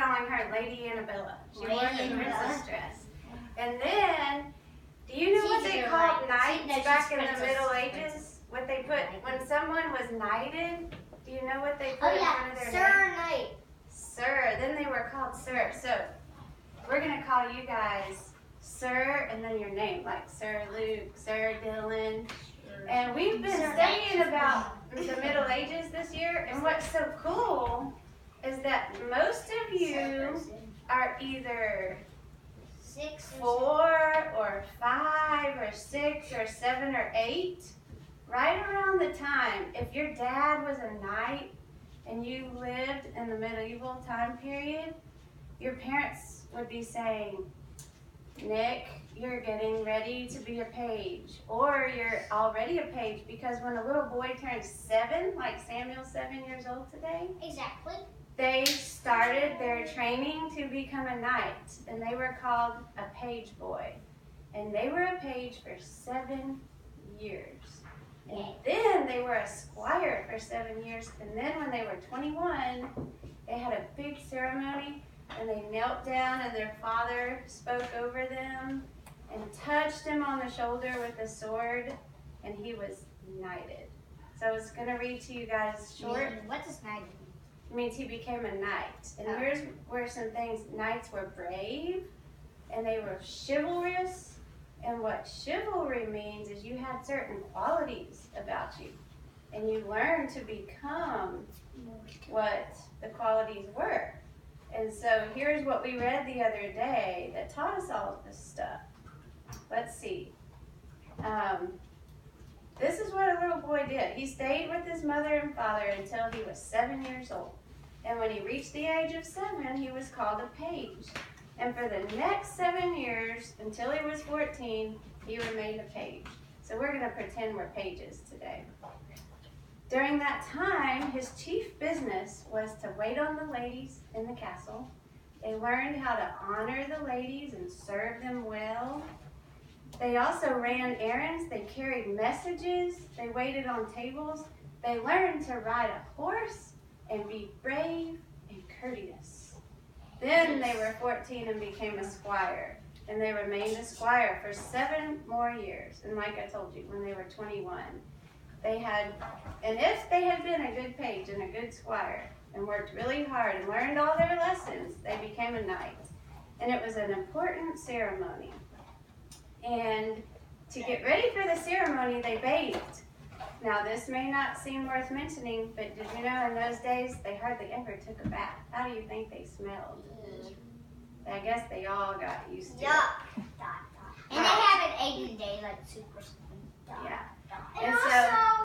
calling her Lady Annabella. She wore the princess dress. And then, do you know what they called knights back in the Middle Ages? What they put, when someone was knighted, do you know what they put in front of their name? Sir Knight. Sir. Then they were called Sir. So, we're going to call you guys Sir and then your name, like Sir Luke, Sir Dylan. And we've been studying about the Middle Ages this year, and what's so cool is that most of you are either 4 or 5 or 6 or 7 or 8, right around the time, if your dad was a knight and you lived in the medieval time period, your parents would be saying, Nick, you're getting ready to be a page, or you're already a page, because when a little boy turns 7, like Samuel's 7 years old today, exactly, they started their training to become a knight, and they were called a page boy, and they were a page for 7 years, and then they were a squire for 7 years, and then when they were 21, they had a big ceremony, and they knelt down, and their father spoke over them and touched him on the shoulder with a sword, and he was knighted. So I was going to read to you guys short. What does knighted mean? It means he became a knight. And here's where some things, knights were brave, and they were chivalrous. And what chivalry means is you had certain qualities about you, and you learned to become what the qualities were. And so here's what we read the other day that taught us all of this stuff. Let's see. This is what a little boy did. He stayed with his mother and father until he was 7 years old. And when he reached the age of 7, he was called a page. And for the next 7 years, until he was 14, he remained a page. So we're going to pretend we're pages today. During that time, his chief business was to wait on the ladies in the castle. They learned how to honor the ladies and serve them well. They also ran errands. They carried messages. They waited on tables. They learned to ride a horse and be brave and courteous. Then they were 14 and became a squire. And they remained a squire for 7 more years. And like I told you, when they were 21, they had, and if they had been a good page and a good squire and worked really hard and learned all their lessons, they became a knight. And it was an important ceremony. And to get ready for the ceremony, they bathed. Now, this may not seem worth mentioning, but did you know in those days they hardly ever took a bath? How do you think they smelled? I guess they all got used to it. And they haven't ate in a day, like soup or something. Yeah. And so